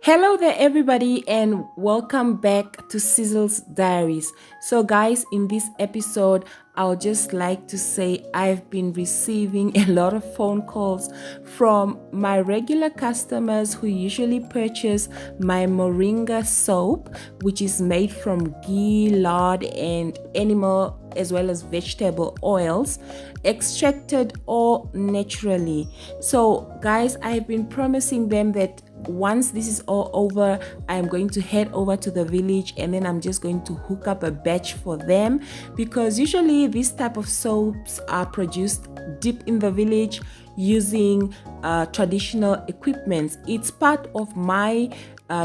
Hello there, everybody, and welcome back to Sizzle's Diaries. So, guys, in this episode, I would just like to say I've been receiving a lot of phone calls from my regular customers who usually purchase my moringa soap, which is made from ghee, lard, and animal as well as vegetable oils, extracted all naturally. So, guys, I've been promising them that once this is all over, I'm going to head over to the village and then I'm just going to hook up a batch for them, because usually this type of soaps are produced deep in the village using traditional equipment. It's part of my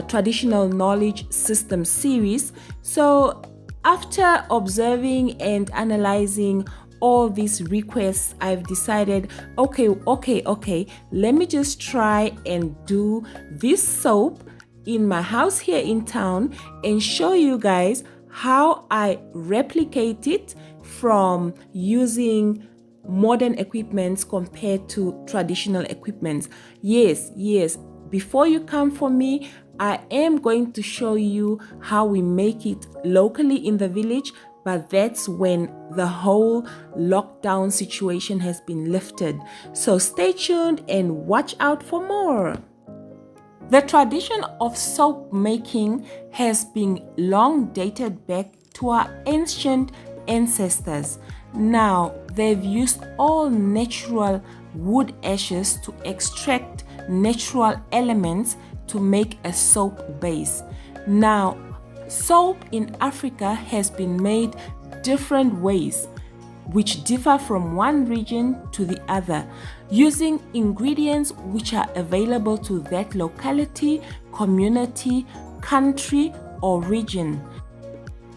traditional knowledge system series. So after observing and analyzing all these requests, I've decided, okay, let me just try and do this soap in my house here in town and show you guys how I replicate it from using modern equipments compared to traditional equipments. Yes, before you come for me, I am going to show you how we make it locally in the village, but that's when the whole lockdown situation has been lifted. So stay tuned and watch out for more. The tradition of soap making has been long dated back to our ancient ancestors. Now, they've used all natural wood ashes to extract natural elements to make a soap base. Now, soap in Africa has been made different ways, which differ from one region to the other, using ingredients which are available to that locality, community, country, or region.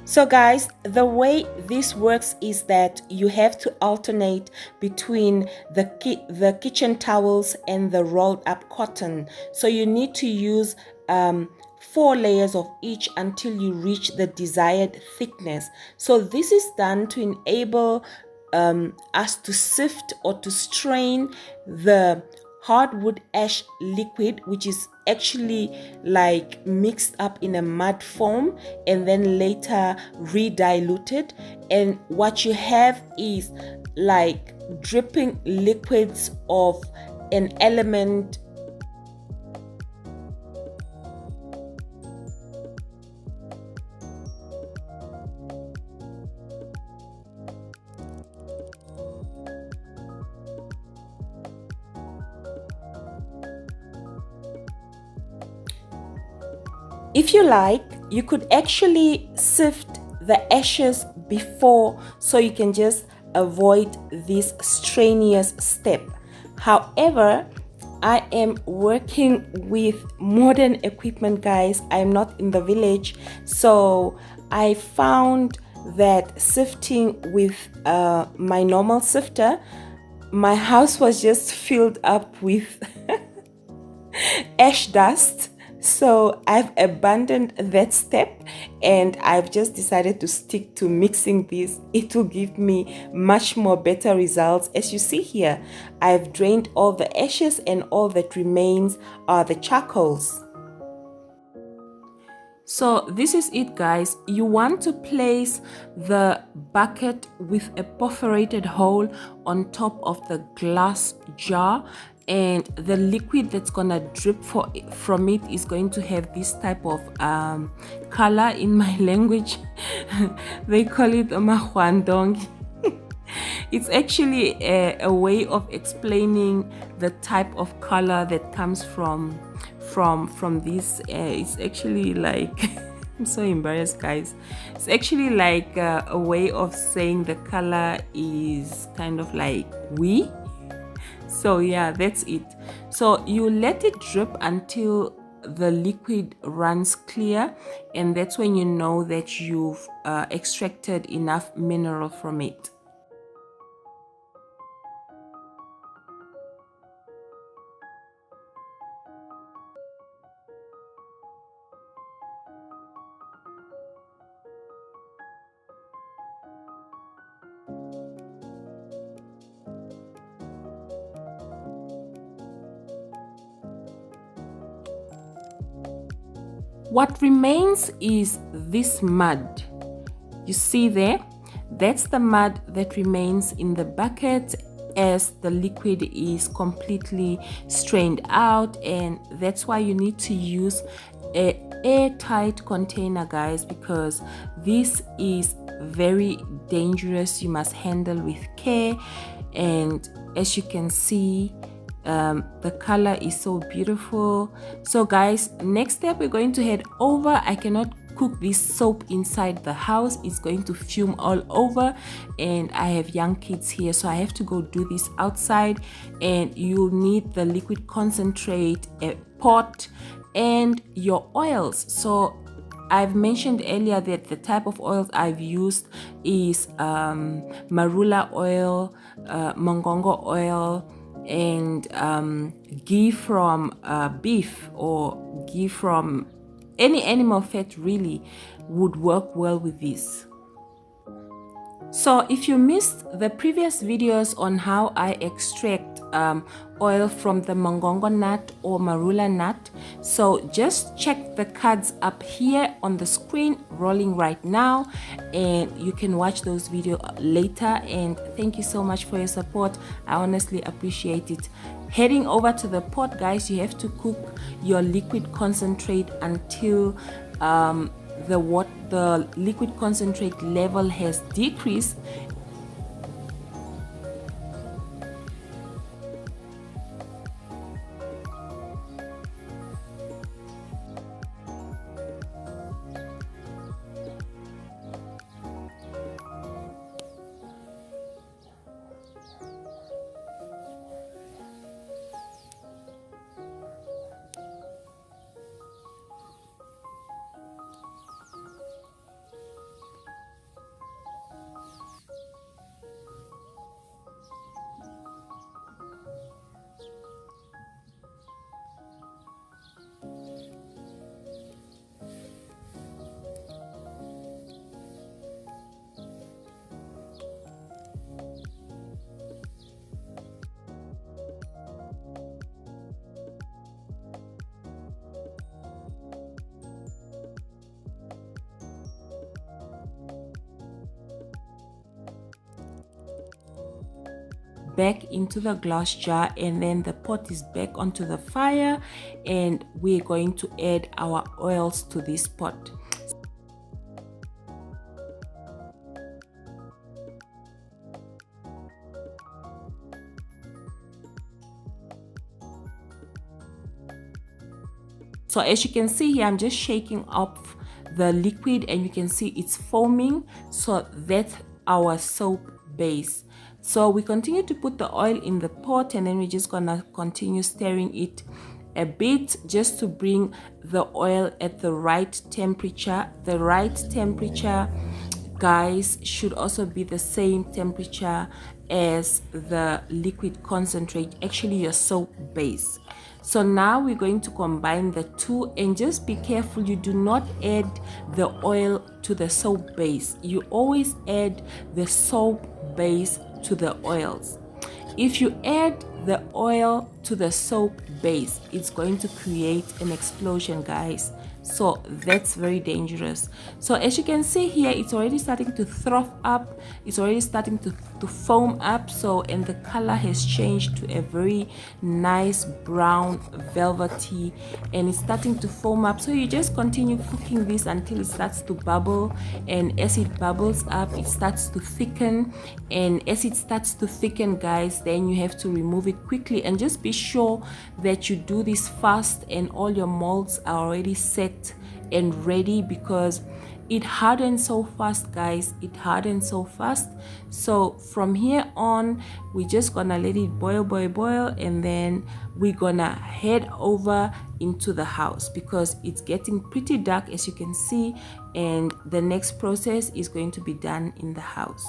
So guys, the way this works is that you have to alternate between the kitchen towels and the rolled up cotton. So you need to use 4 layers of each until you reach the desired thickness. So this is done to enable us to sift or to strain the hardwood ash liquid, which is actually like mixed up in a mud form and then later re-diluted, and what you have is like dripping liquids of an element. If you like, you could actually sift the ashes before, so you can just avoid this strenuous step. However, I am working with modern equipment, guys. I'm not in the village, so I found that sifting with my normal sifter, my house was just filled up with ash dust. So I've abandoned that step and I've just decided to stick to mixing this. It will give me much more better results. As you see here, I've drained all the ashes and all that remains are the charcoals. So this is it, guys. You want to place the bucket with a perforated hole on top of the glass jar, and the liquid that's gonna drip from it is going to have this type of color. In my language they call it mahwandong. It's actually a way of explaining the type of color that comes from this. It's actually like I'm so embarrassed, guys. It's actually like a way of saying the color is kind of like wee. So yeah, that's it. So you let it drip until the liquid runs clear, and that's when you know that you've extracted enough mineral from it. what remains is this mud. You see there? That's the mud that remains in the bucket as the liquid is completely strained out, and that's why you need to use a airtight container, guys, because this is very dangerous. You must handle with care. And as you can see, the color is so beautiful. So guys, next step, we're going to head over. I cannot cook this soap inside the house, it's going to fume all over, and I have young kids here, so I have to go do this outside. And you'll need the liquid concentrate, a pot, and your oils. So I've mentioned earlier that the type of oils I've used is marula oil, mongongo oil, and ghee from beef, or ghee from any animal fat really would work well with this. So if you missed the previous videos on how I extract oil from the mongongo nut or marula nut, so just check the cards up here on the screen rolling right now, and you can watch those videos later. And thank you so much for your support. I honestly appreciate it. Heading over to the pot, guys, you have to cook your liquid concentrate until the liquid concentrate level has decreased. Back into the glass jar, and then the pot is back onto the fire, and we're going to add our oils to this pot. So as you can see here, I'm just shaking up the liquid, and you can see it's foaming. So that's our soap base. So we continue to put the oil in the pot, and then we're just gonna continue stirring it a bit just to bring the oil at the right temperature. The right temperature, guys, should also be the same temperature as the liquid concentrate, actually your soap base. So now we're going to combine the two, and just be careful you do not add the oil to the soap base. You always add the soap base to the oils. If you add the oil to the soap base, it's going to create an explosion, guys. So that's very dangerous. So as you can see here, it's already starting to froth up, it's already starting to foam up. So, and the color has changed to a very nice brown velvety, and it's starting to foam up. So you just continue cooking this until it starts to bubble, and as it bubbles up, it starts to thicken. And as it starts to thicken, guys, then you have to remove it quickly, and just be sure that you do this fast and all your molds are already set and ready, because it hardens so fast, guys. It hardens so fast. So from here on, we're just gonna let it boil, and then we're gonna head over into the house, because it's getting pretty dark, as you can see, and the next process is going to be done in the house.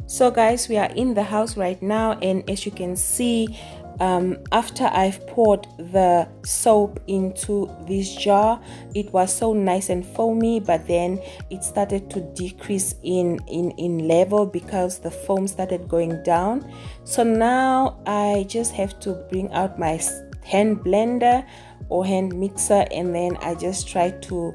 So guys, we are in the house right now, and as you can see, after I've poured the soap into this jar, it was so nice and foamy, but then it started to decrease in level because the foam started going down. So now I just have to bring out my hand blender or hand mixer, and then I just try to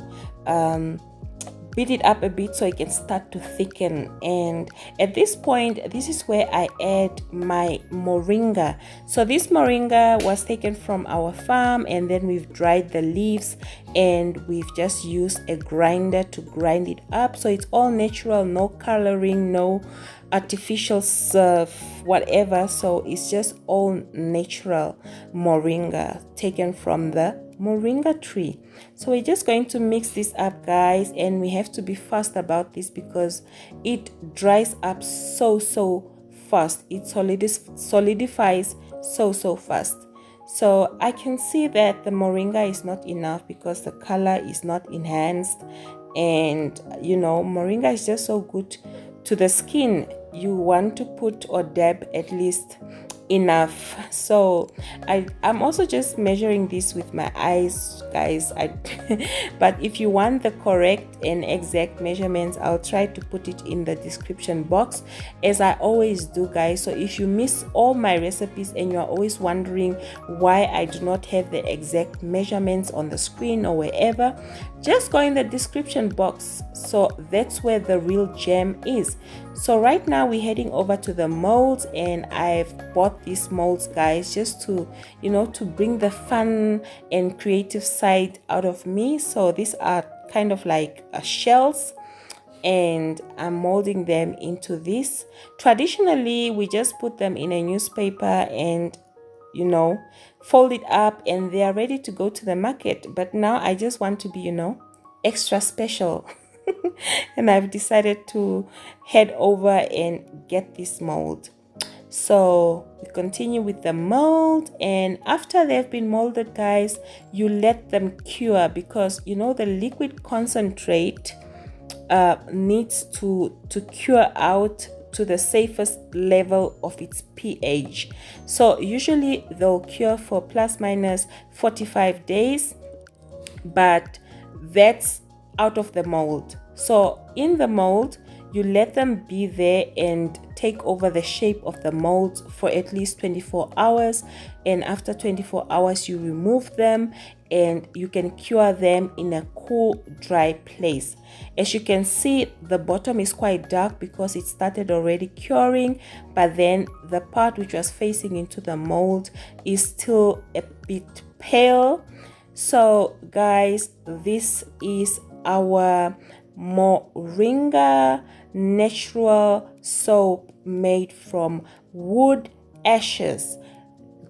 beat it up a bit so it can start to thicken. And at this point, this is where I add my moringa. So this moringa was taken from our farm, and then we've dried the leaves and we've just used a grinder to grind it up. So it's all natural, no coloring, no artificial whatever. So it's just all natural moringa taken from the moringa tree. So we're just going to mix this up, guys, and we have to be fast about this because it dries up so fast. It solidifies so fast. So I can see that the moringa is not enough because the color is not enhanced, and you know, moringa is just so good to the skin. You want to put or dab at least enough. So I'm also just measuring this with my eyes, guys. But if you want the correct and exact measurements, I'll try to put it in the description box, as I always do, guys. So if you miss all my recipes and you're always wondering why I do not have the exact measurements on the screen or wherever, just go in the description box. So that's where the real gem is. So right now we're heading over to the molds, and I've bought these molds, guys, just to, you know, to bring the fun and creative side out of me. So these are kind of like shells, and I'm molding them into this. Traditionally, we just put them in a newspaper and, you know, fold it up, and they are ready to go to the market. But now I just want to be, you know, extra special. And I've decided to head over and get this mold. So we continue with the mold, and after they've been molded, guys, you let them cure, because you know the liquid concentrate needs to cure out to the safest level of its pH. So usually they'll cure for plus minus 45 days, but that's out of the mold. So in the mold, you let them be there and take over the shape of the mold for at least 24 hours. And after 24 hours, you remove them and you can cure them in a cool, dry place. As you can see, the bottom is quite dark because it started already curing, but then the part which was facing into the mold is still a bit pale. So guys, this is our moringa natural soap made from wood ashes,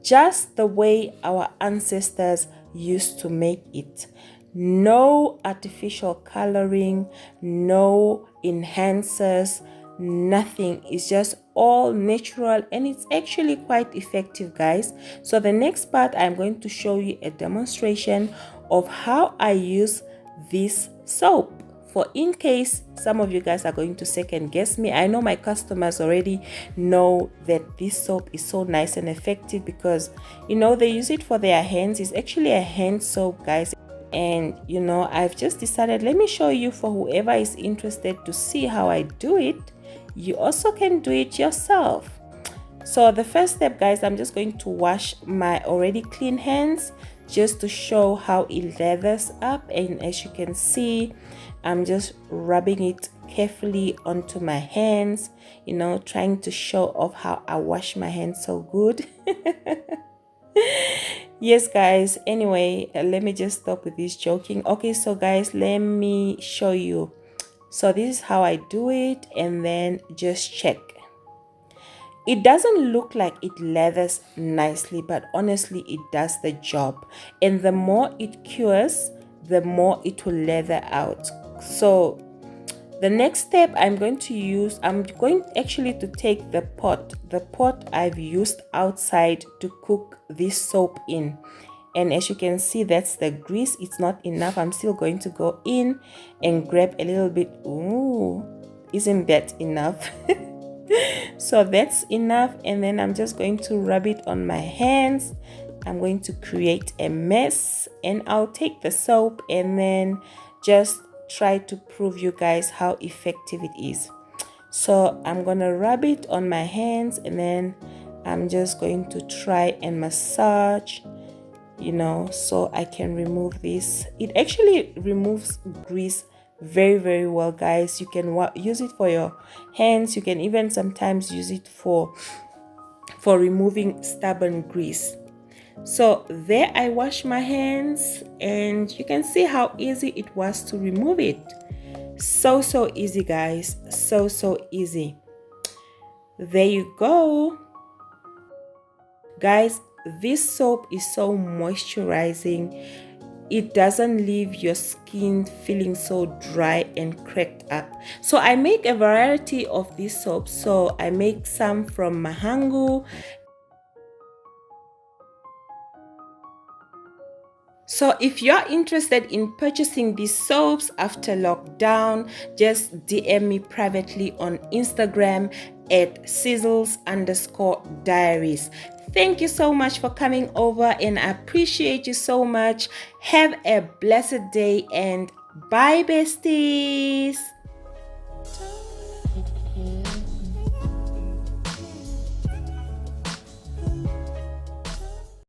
just the way our ancestors used to make it. No artificial coloring, no enhancers, nothing. It's just all natural, and it's actually quite effective, guys. So the next part, I'm going to show you a demonstration of how I use this soap. For in case some of you guys are going to second guess me, I know my customers already know that this soap is so nice and effective because, you know, they use it for their hands. It's actually a hand soap, guys. And, you know, I've just decided, let me show you, for whoever is interested to see how I do it. You also can do it yourself. So the first step, guys, I'm just going to wash my already clean hands just to show how it lathers up. And as you can see, I'm just rubbing it carefully onto my hands, you know, trying to show off how I wash my hands so good. Yes, guys. Anyway, let me just stop with this joking. Okay, so guys, let me show you. So this is how I do it, and then just check. It doesn't look like it lathers nicely, but honestly, it does the job. And the more it cures, the more it will lather out. So the next step I'm going actually to take the pot I've used outside to cook this soap in. And as you can see, that's the grease. It's not enough. I'm still going to go in and grab a little bit. Ooh, isn't that enough? So that's enough, and then I'm just going to rub it on my hands. I'm going to create a mess, and I'll take the soap and then just try to prove you guys how effective it is. So I'm gonna rub it on my hands, and then I'm just going to try and massage, so I can remove this. It actually removes grease very well, guys. You can use it for your hands. You can even sometimes use it for removing stubborn grease. So there I wash my hands, and you can see how easy it was to remove it. So easy, guys. So easy. There you go, guys. This soap is so moisturizing. It doesn't leave your skin feeling so dry and cracked up. So I make a variety of these soaps. So I make some from mongongo. So if you're interested in purchasing these soaps after lockdown, just DM me privately on Instagram at sizzles_diaries. Thank you so much for coming over, and I appreciate you so much. Have a blessed day, and bye, besties.